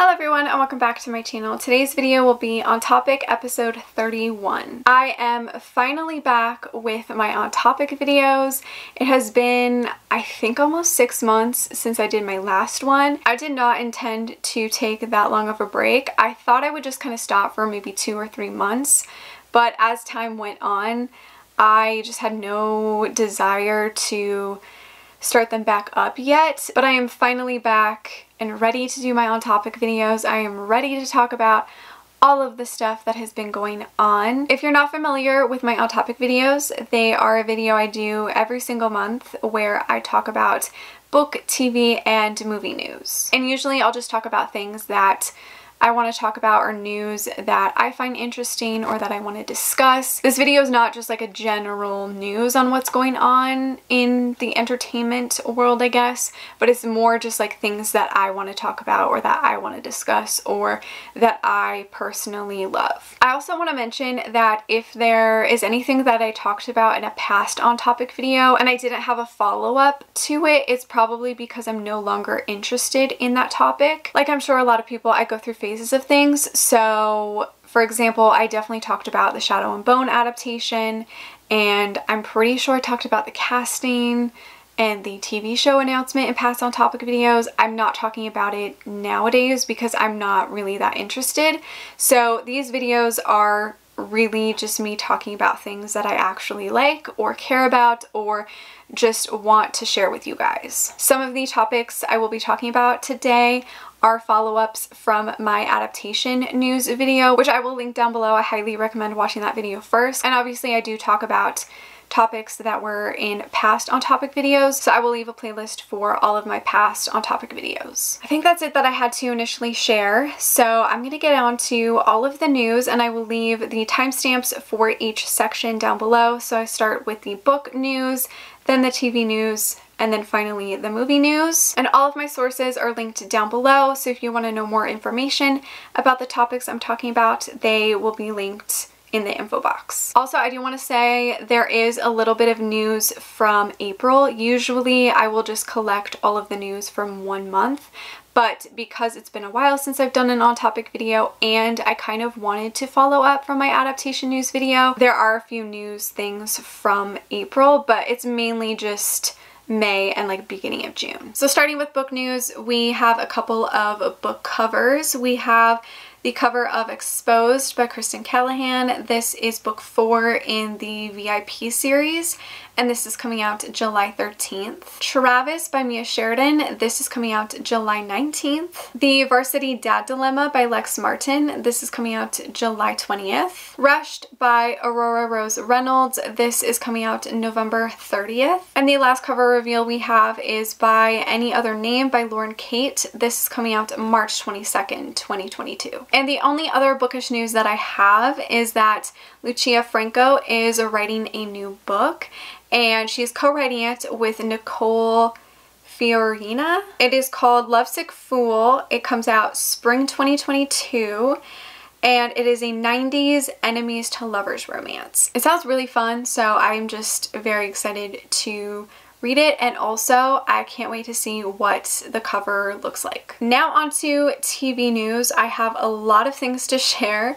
Hello everyone and welcome back to my channel. Today's video will be On Topic episode 31. I am finally back with my On Topic videos. It has been, I think, almost 6 months since I did my last one. I did not intend to take that long of a break. I thought I would just kind of stop for maybe 2 or 3 months, but as time went on, I just had no desire to start them back up yet, but I am finally back and ready to do my On Topic videos. I am ready to talk about all of the stuff that has been going on. If you're not familiar with my On Topic videos, they are a video I do every single month where I talk about book, TV, and movie news. And usually I'll just talk about things that I want to talk about or news that I find interesting or that I want to discuss. This video is not just like a general news on what's going on in the entertainment world, I guess, but it's more just like things that I want to talk about or that I want to discuss or that I personally love. I also want to mention that if there is anything that I talked about in a past On Topic video and I didn't have a follow-up to it, it's probably because I'm no longer interested in that topic. Like I'm sure a lot of people, I go through phases of things. So for example, I definitely talked about the Shadow and Bone adaptation, and I'm pretty sure I talked about the casting and the TV show announcement in past On Topic videos. I'm not talking about it nowadays because I'm not really that interested. So these videos are really just me talking about things that I actually like or care about or just want to share with you guys. Some of the topics I will be talking about today are follow-ups from my adaptation news video, which I will link down below. I highly recommend watching that video first. And obviously I do talk about topics that were in past On Topic videos, so I will leave a playlist for all of my past On Topic videos. I think that's it that I had to initially share, so I'm going to get on to all of the news and I will leave the timestamps for each section down below. So I start with the book news, then the TV news, and then finally the movie news. And all of my sources are linked down below, so if you want to know more information about the topics I'm talking about, they will be linked in the info box. Also, I do want to say there is a little bit of news from April. Usually I will just collect all of the news from 1 month, but because it's been a while since I've done an On Topic video and I kind of wanted to follow up from my adaptation news video, there are a few news things from April, but it's mainly just May and like beginning of June. So starting with book news, we have a couple of book covers. We have the cover of Exposed by Kristen Callahan. This is book 4 in the VIP series, and this is coming out July 13th. Travis by Mia Sheridan. This is coming out July 19th. The Varsity Dad Dilemma by Lex Martin. This is coming out July 20th. Rushed by Aurora Rose Reynolds. This is coming out November 30th. And the last cover reveal we have is by Any Other Name by Lauren Kate. This is coming out March 22nd, 2022. And the only other bookish news that I have is that Lucia Franco is writing a new book, and she's co-writing it with Nicole Fiorina. It is called Lovesick Fool. It comes out spring 2022, and it is a 90s enemies to lovers romance. It sounds really fun, so I'm just very excited to read it, and also I can't wait to see what the cover looks like. Now on to TV news. I have a lot of things to share.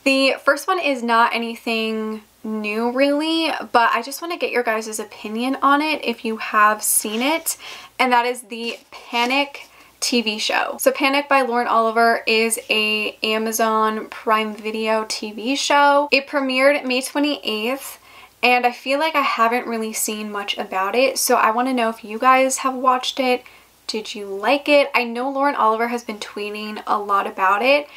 The first one is not anything new really, but I just want to get your guys' opinion on it if you have seen it, and that is the Panic TV show. So Panic by Lauren Oliver is a Amazon Prime Video TV show. It premiered May 28th. And I feel like I haven't really seen much about it, so I want to know if you guys have watched it. Did you like it? I know Lauren Oliver has been tweeting a lot about it,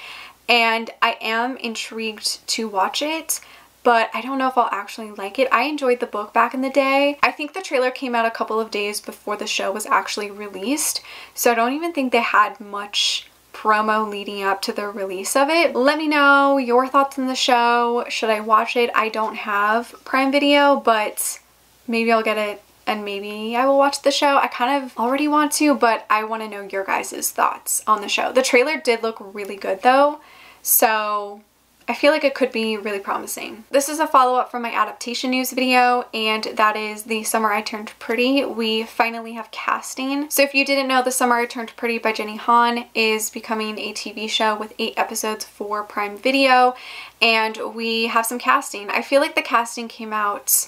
and I am intrigued to watch it, but I don't know if I'll actually like it. I enjoyed the book back in the day. I think the trailer came out a couple of days before the show was actually released, so I don't even think they had much promo leading up to the release of it. Let me know your thoughts on the show. Should I watch it? I don't have Prime Video, but maybe I'll get it and maybe I will watch the show. I kind of already want to, but I want to know your guys' thoughts on the show. The trailer did look really good though, so I feel like it could be really promising. This is a follow-up from my adaptation news video, and that is The Summer I Turned Pretty. We finally have casting. So if you didn't know, The Summer I Turned Pretty by Jenny Han is becoming a TV show with 8 episodes for Prime Video, and we have some casting. I feel like the casting came out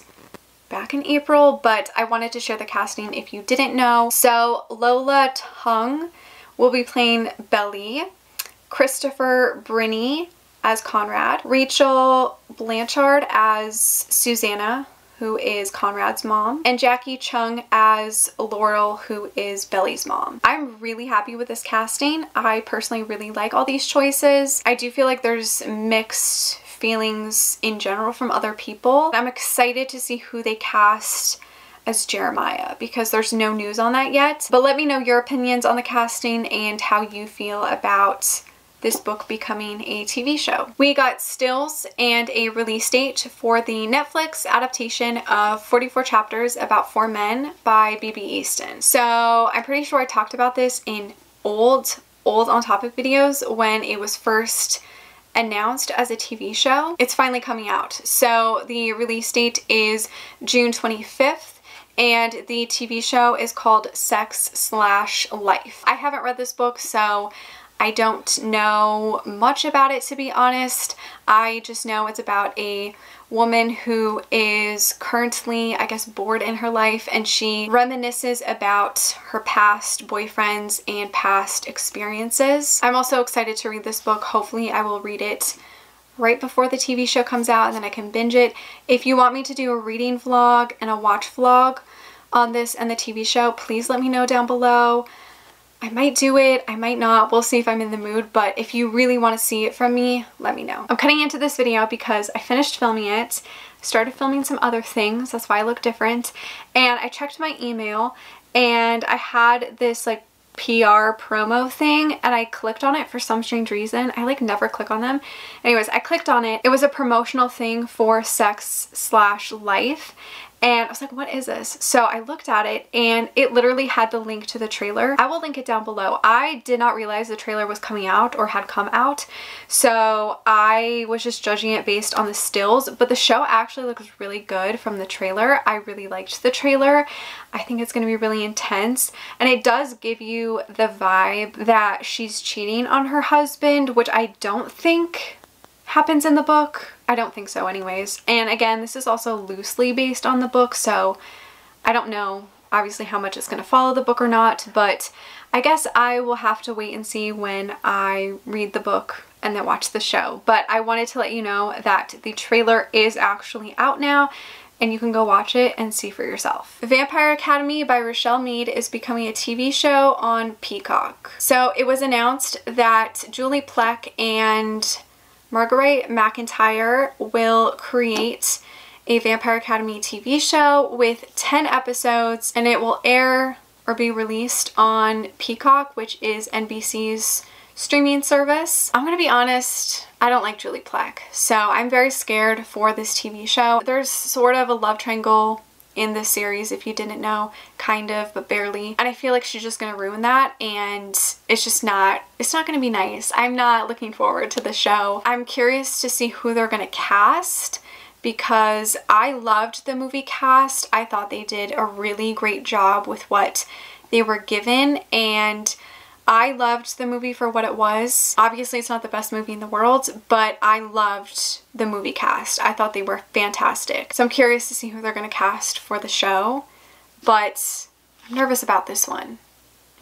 back in April, but I wanted to share the casting if you didn't know. So Lola Tung will be playing Belly, Christopher Brinney as Conrad, Rachel Blanchard as Susanna, who is Conrad's mom, and Jackie Chung as Laurel, who is Belly's mom. I'm really happy with this casting. I personally really like all these choices. I do feel like there's mixed feelings in general from other people. I'm excited to see who they cast as Jeremiah because there's no news on that yet. But let me know your opinions on the casting and how you feel about this book becoming a TV show. We got stills and a release date for the Netflix adaptation of 44 Chapters About 4 Men by B.B. Easton. So I'm pretty sure I talked about this in old On Topic videos when it was first announced as a TV show. It's finally coming out. So the release date is June 25th. And the TV show is called Sex/Life. I haven't read this book, so I don't know much about it, to be honest. I just know it's about a woman who is currently, I guess, bored in her life, and she reminisces about her past boyfriends and past experiences. I'm also excited to read this book. Hopefully I will read it right before the TV show comes out and then I can binge it. If you want me to do a reading vlog and a watch vlog on this and the TV show, please let me know down below. I might do it, I might not, we'll see if I'm in the mood, but if you really want to see it from me, let me know. I'm cutting into this video because I finished filming it, started filming some other things, that's why I look different, and I checked my email and I had this like PR promo thing and I clicked on it for some strange reason. I like never click on them. Anyways, I clicked on it. It was a promotional thing for Sex/Life. And I was like, what is this? So I looked at it and it literally had the link to the trailer. I will link it down below. I did not realize the trailer was coming out or had come out. So I was just judging it based on the stills, but the show actually looks really good from the trailer. I really liked the trailer. I think it's going to be really intense. And it does give you the vibe that she's cheating on her husband, which I don't think happens in the book. I don't think so anyways. And again, this is also loosely based on the book, so I don't know obviously how much it's going to follow the book or not, but I guess I will have to wait and see when I read the book and then watch the show. But I wanted to let you know that the trailer is actually out now and you can go watch it and see for yourself. Vampire Academy by Rochelle Mead is becoming a TV show on Peacock. So it was announced that Julie Plec and Margaret McIntyre will create a Vampire Academy TV show with 10 episodes, and it will air or be released on Peacock, which is NBC's streaming service. I'm gonna be honest, I don't like Julie Plec, so I'm very scared for this TV show. There's sort of a love triangle in this series, if you didn't know, kind of, but barely. And I feel like she's just gonna ruin that, and it's not gonna be nice. I'm not looking forward to the show. I'm curious to see who they're gonna cast because I loved the movie cast. I thought they did a really great job with what they were given, and I loved the movie for what it was. Obviously, it's not the best movie in the world, but I loved the movie cast. I thought they were fantastic. So I'm curious to see who they're going to cast for the show, but I'm nervous about this one.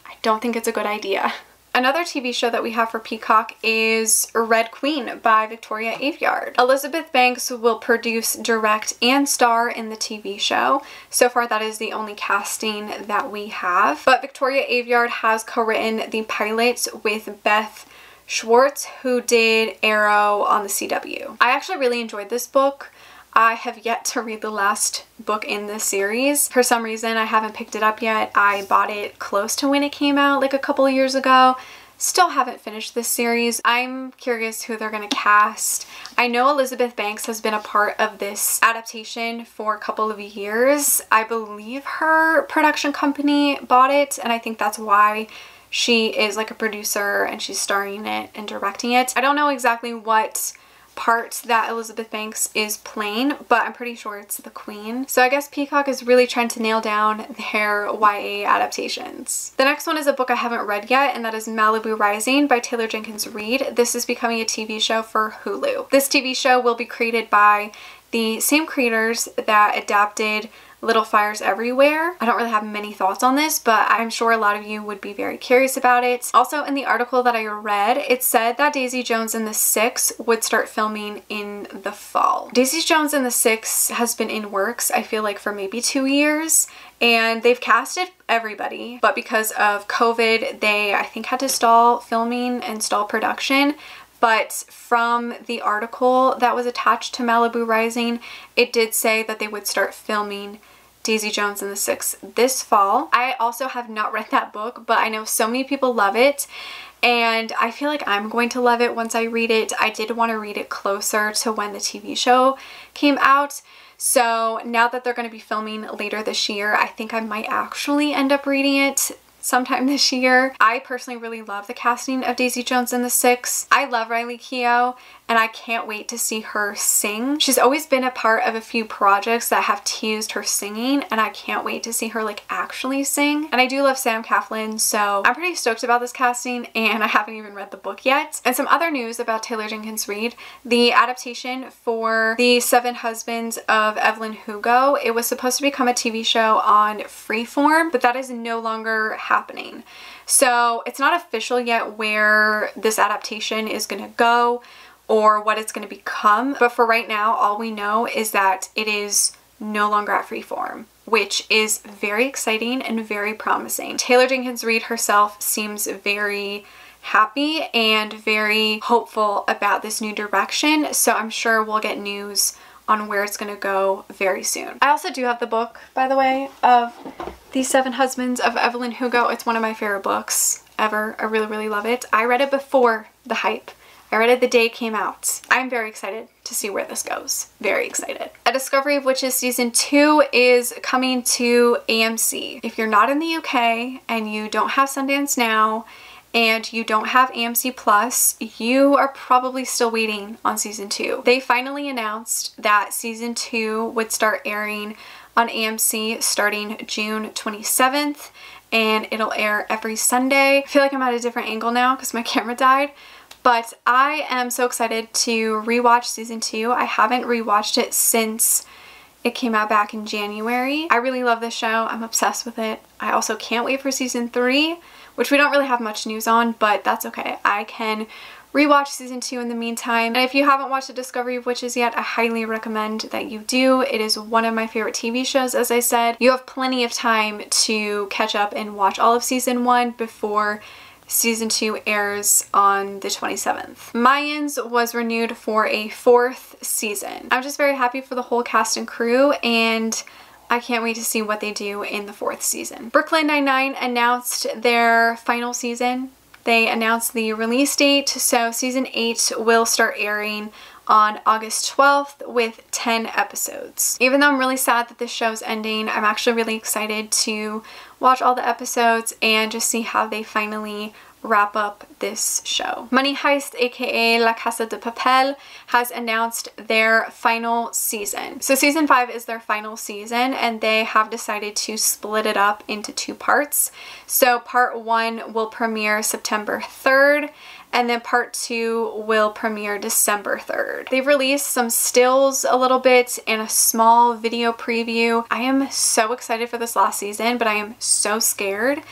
I don't think it's a good idea. Another TV show that we have for Peacock is Red Queen by Victoria Aveyard. Elizabeth Banks will produce, direct, and star in the TV show. So far, that is the only casting that we have. But Victoria Aveyard has co-written the pilot with Beth Schwartz, who did Arrow on the CW. I actually really enjoyed this book. I have yet to read the last book in this series. For some reason, I haven't picked it up yet. I bought it close to when it came out, like a couple of years ago. Still haven't finished this series. I'm curious who they're gonna cast. I know Elizabeth Banks has been a part of this adaptation for a couple of years. I believe her production company bought it, and I think that's why she is like a producer and she's starring in it and directing it. I don't know exactly what part that Elizabeth Banks is playing, but I'm pretty sure it's the Queen. So I guess Peacock is really trying to nail down their YA adaptations. The next one is a book I haven't read yet, and that is Malibu Rising by Taylor Jenkins Reid. This is becoming a TV show for Hulu. This TV show will be created by the same creators that adapted Little Fires Everywhere. I don't really have many thoughts on this, but I'm sure a lot of you would be very curious about it. Also, in the article that I read, it said that Daisy Jones and the Six would start filming in the fall. Daisy Jones and the Six has been in works, I feel like, for maybe 2 years, and they've casted everybody, but because of COVID, they, I think, had to stall filming and stall production. But from the article that was attached to Malibu Rising, it did say that they would start filming Daisy Jones and the Six this fall. I also have not read that book, but I know so many people love it, and I feel like I'm going to love it once I read it. I did want to read it closer to when the TV show came out. So now that they're going to be filming later this year, I think I might actually end up reading it sometime this year. I personally really love the casting of Daisy Jones and the Six. I love Riley Keough, and I can't wait to see her sing. She's always been a part of a few projects that have teased her singing, and I can't wait to see her like actually sing. And I do love Sam Claflin, so I'm pretty stoked about this casting, and I haven't even read the book yet. And some other news about Taylor Jenkins Reid: the adaptation for The Seven Husbands of Evelyn Hugo, it was supposed to become a TV show on Freeform, but that is no longer happening. So it's not official yet where this adaptation is going to go or what it's going to become, but for right now, all we know is that it is no longer at Freeform, which is very exciting and very promising. Taylor Jenkins Reid herself seems very happy and very hopeful about this new direction, so I'm sure we'll get news on where it's going to go very soon. I also do have the book, by the way, of The Seven Husbands of Evelyn Hugo. It's one of my favorite books ever. I really, really love it. I read it before the hype. I read it the day it came out. I'm very excited to see where this goes. Very excited. A Discovery of Witches Season 2 is coming to AMC. If you're not in the UK and you don't have Sundance Now and you don't have AMC Plus, you are probably still waiting on Season 2. They finally announced that Season 2 would start airing on AMC starting June 27th, and it'll air every Sunday. I feel like I'm at a different angle now because my camera died. But I am so excited to rewatch Season 2. I haven't rewatched it since it came out back in January. I really love this show. I'm obsessed with it. I also can't wait for Season 3, which we don't really have much news on, but that's okay. I can rewatch Season 2 in the meantime. And if you haven't watched A Discovery of Witches yet, I highly recommend that you do. It is one of my favorite TV shows, as I said. You have plenty of time to catch up and watch all of Season 1 before Season 2 airs on the 27th. Mayans was renewed for a 4th season. I'm just very happy for the whole cast and crew, and I can't wait to see what they do in the 4th season. Brooklyn Nine-Nine announced their final season. They announced the release date, so Season 8 will start airing on August 12th with 10 episodes. Even though I'm really sad that this show's ending, I'm actually really excited to watch all the episodes and just see how they finally wrap up this show. Money Heist, aka La Casa de Papel, has announced their final season. So Season 5 is their final season, and they have decided to split it up into 2 parts. So Part 1 will premiere September 3rd, and then Part 2 will premiere December 3rd. They've released some stills a little bit and a small video preview. I am so excited for this last season, but I am so scared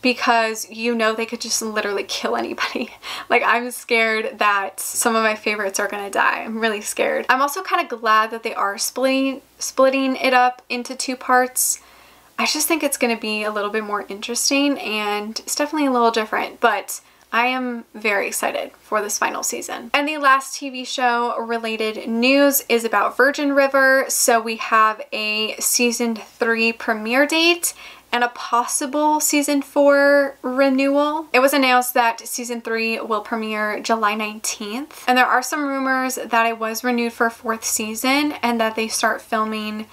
because you know they could just literally kill anybody. Like, I'm scared that some of my favorites are gonna die. I'm really scared. I'm also kind of glad that they are splitting it up into 2 parts. I just think it's gonna be a little bit more interesting, and it's definitely a little different, but I am very excited for this final season. And the last TV show related news is about Virgin River. So we have a Season 3 premiere date and a possible Season 4 renewal. It was announced that Season 3 will premiere July 19th. And there are some rumors that it was renewed for a 4th season and that they start filming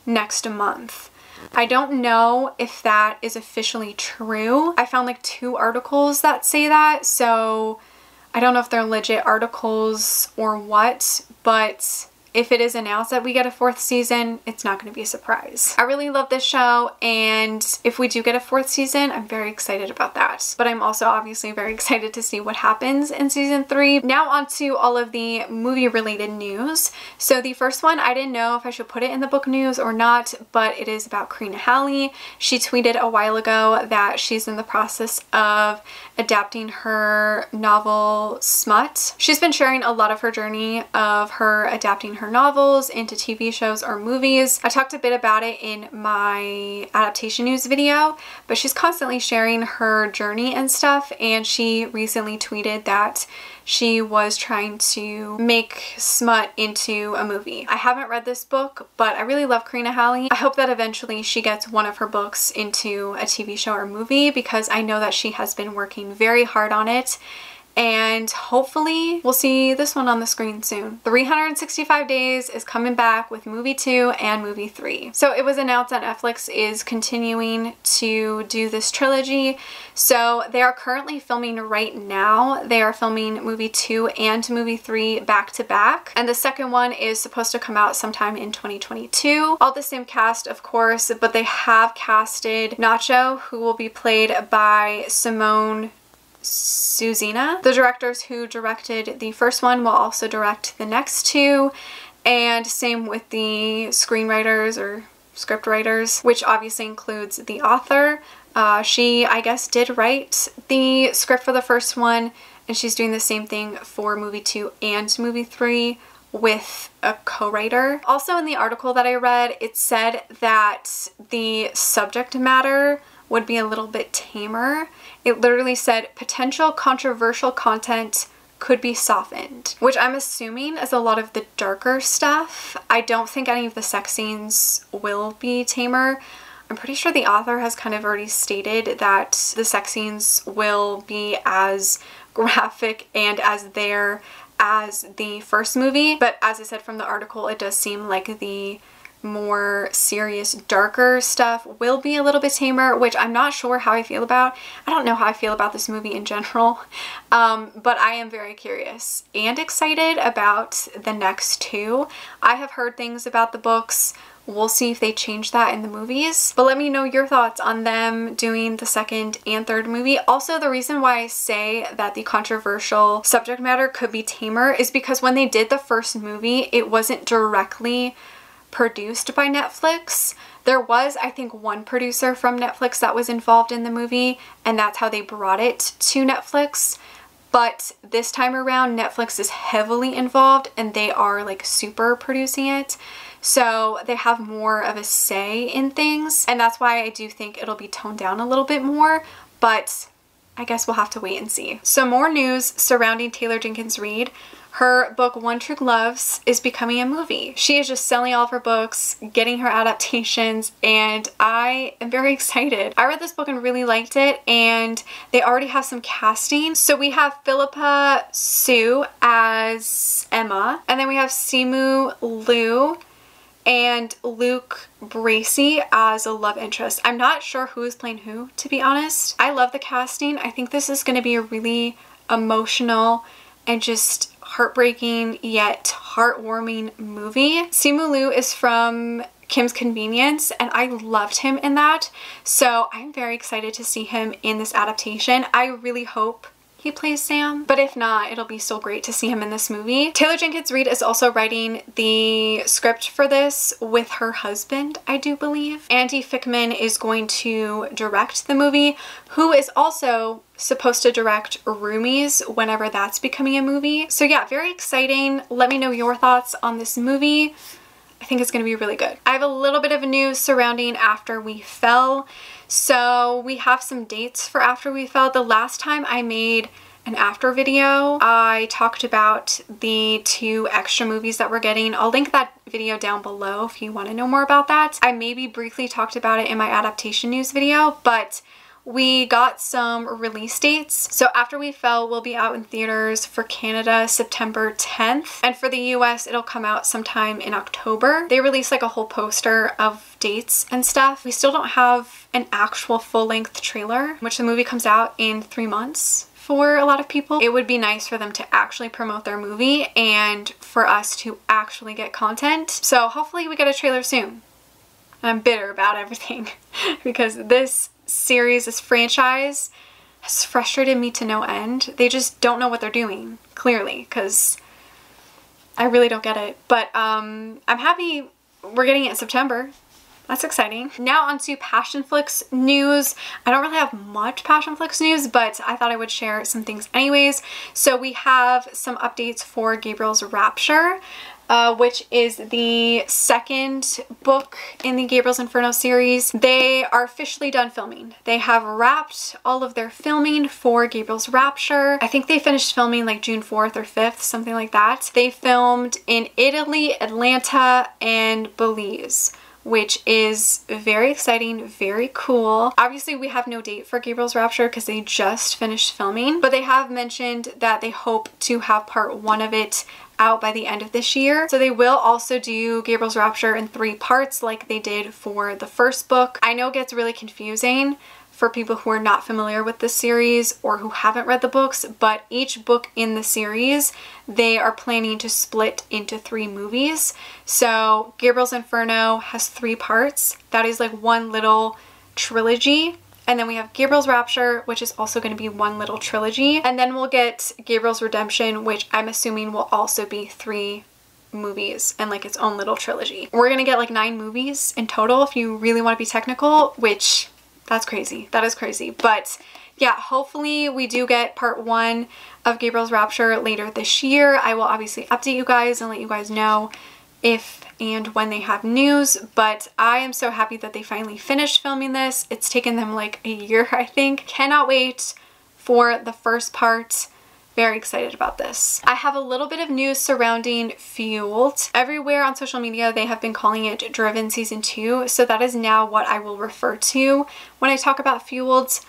next month. I don't know if that is officially true. I found like 2 articles that say that, so I don't know if they're legit articles or what, but if it is announced that we get a 4th season, it's not going to be a surprise. I really love this show, and if we do get a 4th season, I'm very excited about that. But I'm also obviously very excited to see what happens in season 3. Now on to all of the movie related news. So the first one, I didn't know if I should put it in the book news or not, but it is about Karina Halley. She tweeted a while ago that she's in the process of adapting her novel Smut. She's been sharing a lot of her journey of her adapting her novels into TV shows or movies. I talked a bit about it in my adaptation news video, but she's constantly sharing her journey and stuff, and she recently tweeted that she was trying to make Smut into a movie. I haven't read this book, but I really love Karina Halley. I hope that eventually she gets one of her books into a TV show or movie, because I know that she has been working very hard on it, and hopefully we'll see this one on the screen soon. 365 Days is coming back with movie 2 and movie 3. So it was announced that Netflix is continuing to do this trilogy. So they are currently filming right now. They are filming movie 2 and movie 3 back to back. And the second one is supposed to come out sometime in 2022. All the same cast, of course, but they have casted Nacho, who will be played by Simone Suzina. The directors who directed the first one will also direct the next 2, and same with the screenwriters or script writers, which obviously includes the author. She, I guess, did write the script for the first one, and she's doing the same thing for movie 2 and movie 3 with a co-writer. Also in the article that I read, it said that the subject matter would be a little bit tamer. It literally said potential controversial content could be softened, which I'm assuming is a lot of the darker stuff. I don't think any of the sex scenes will be tamer. I'm pretty sure the author has kind of already stated that the sex scenes will be as graphic and as there as the first movie, but as I said from the article, it does seem like the more serious, darker stuff will be a little bit tamer, which I'm not sure how I feel about. I don't know how I feel about this movie in general, but I am very curious and excited about the next 2. I have heard things about the books. We'll see if they change that in the movies, but let me know your thoughts on them doing the second and third movie. Also, the reason why I say that the controversial subject matter could be tamer is because when they did the first movie, it wasn't directly produced by Netflix. There was, I think, one producer from Netflix that was involved in the movie, and that's how they brought it to Netflix. But this time around, Netflix is heavily involved and they are like super producing it. So they have more of a say in things, and that's why I do think it'll be toned down a little bit more, but I guess we'll have to wait and see. So more news surrounding Taylor Jenkins Reid. Her book One True Loves is becoming a movie. She is just selling all of her books, getting her adaptations, and I am very excited. I read this book and really liked it, and they already have some casting. So we have Philippa Sue as Emma, and then we have Simu Liu and Luke Bracey as a love interest. I'm not sure who is playing who, to be honest. I love the casting. I think this is going to be a really emotional and just heartbreaking yet heartwarming movie. Simu Liu is from Kim's Convenience, and I loved him in that, so I'm very excited to see him in this adaptation. I really hope he plays Sam, but if not, it'll be so great to see him in this movie. Taylor Jenkins Reid is also writing the script for this with her husband, I do believe. Andy Fickman is going to direct the movie, who is also supposed to direct Roomies whenever that's becoming a movie. So yeah, very exciting. Let me know your thoughts on this movie. I think it's going to be really good. I have a little bit of news surrounding After We Fell. So we have some dates for After We Fell. The last time I made an after video, I talked about the 2 extra movies that we're getting. I'll link that video down below if you want to know more about that. I maybe briefly talked about it in my adaptation news video, but we got some release dates. So After We Fell will be out in theaters for Canada September 10th, and for the US it'll come out sometime in October. They released like a whole poster of dates and stuff. We still don't have an actual full-length trailer, which the movie comes out in 3 months. for a lot of people. It would be nice for them to actually promote their movie and for us to actually get content. So hopefully we get a trailer soon. I'm bitter about everything because this series, this franchise has frustrated me to no end. They just don't know what they're doing, clearly, because I really don't get it. But I'm happy we're getting it in September. That's exciting. Now on to Passionflix news. I don't really have much Passionflix news, but I thought I would share some things anyways. So we have some updates for Gabriel's Rapture, which is the second book in the Gabriel's Inferno series. They are officially done filming. They have wrapped all of their filming for Gabriel's Rapture. I think they finished filming like June 4th or 5th, something like that. They filmed in Italy, Atlanta, and Belize, which is very exciting, very cool. Obviously, we have no date for Gabriel's Rapture because they just finished filming, but they have mentioned that they hope to have part 1 of it out by the end of this year. So they will also do Gabriel's Rapture in 3 parts like they did for the first book. I know it gets really confusing for people who are not familiar with this series or who haven't read the books, but each book in the series, they are planning to split into 3 movies. So Gabriel's Inferno has 3 parts. That is like one little trilogy. And then we have Gabriel's Rapture, which is also going to be one little trilogy. And then we'll get Gabriel's Redemption, which I'm assuming will also be 3 movies and like its own little trilogy. We're going to get like 9 movies in total if you really want to be technical, which that's crazy. That is crazy. But yeah, hopefully we do get part 1 of Gabriel's Rapture later this year. I will obviously update you guys and let you guys know if and when they have news, but I am so happy that they finally finished filming this. It's taken them like a year, I think. Cannot wait for the first part. Very excited about this. I have a little bit of news surrounding Fueled. Everywhere on social media, they have been calling it Driven Season 2, so that is now what I will refer to when I talk about Fueled.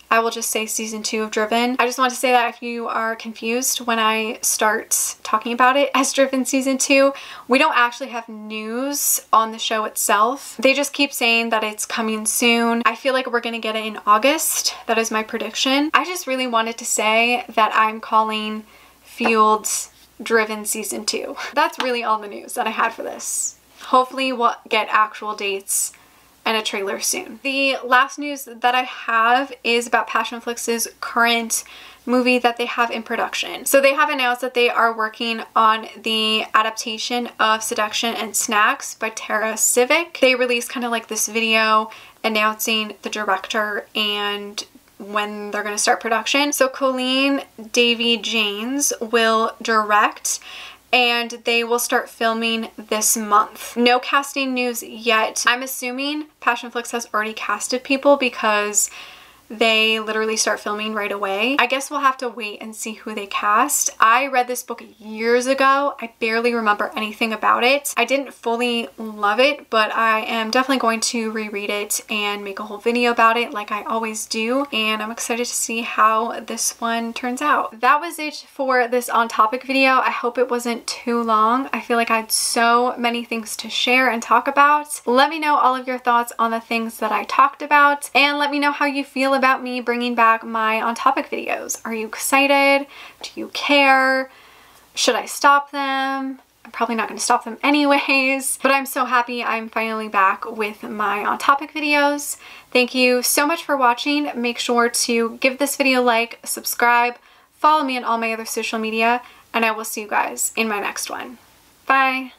I will just say Season 2 of Driven. I just want to say that if you are confused when I start talking about it as Driven Season 2, we don't actually have news on the show itself. They just keep saying that it's coming soon. I feel like we're going to get it in August. That is my prediction. I just really wanted to say that I'm calling Fueled Driven Season 2. That's really all the news that I had for this. Hopefully we'll get actual dates and a trailer soon. The last news that I have is about Passionflix's current movie that they have in production. So they have announced that they are working on the adaptation of Seduction and Snacks by Tara Civic. They released kind of like this video announcing the director and when they're going to start production. So Colleen Davy-Janes will direct, and they will start filming this month. No casting news yet. I'm assuming Passionflix has already casted people because they literally start filming right away. I guess we'll have to wait and see who they cast. I read this book years ago. I barely remember anything about it. I didn't fully love it, but I am definitely going to reread it and make a whole video about it like I always do. And I'm excited to see how this one turns out. That was it for this on topic video. I hope it wasn't too long. I feel like I had so many things to share and talk about. Let me know all of your thoughts on the things that I talked about, and let me know how you feel about me bringing back my on topic videos. Are you excited? Do you care? Should I stop them? I'm probably not going to stop them anyways, but I'm so happy I'm finally back with my on topic videos. Thank you so much for watching. Make sure to give this video a like, subscribe, follow me on all my other social media, and I will see you guys in my next one. Bye!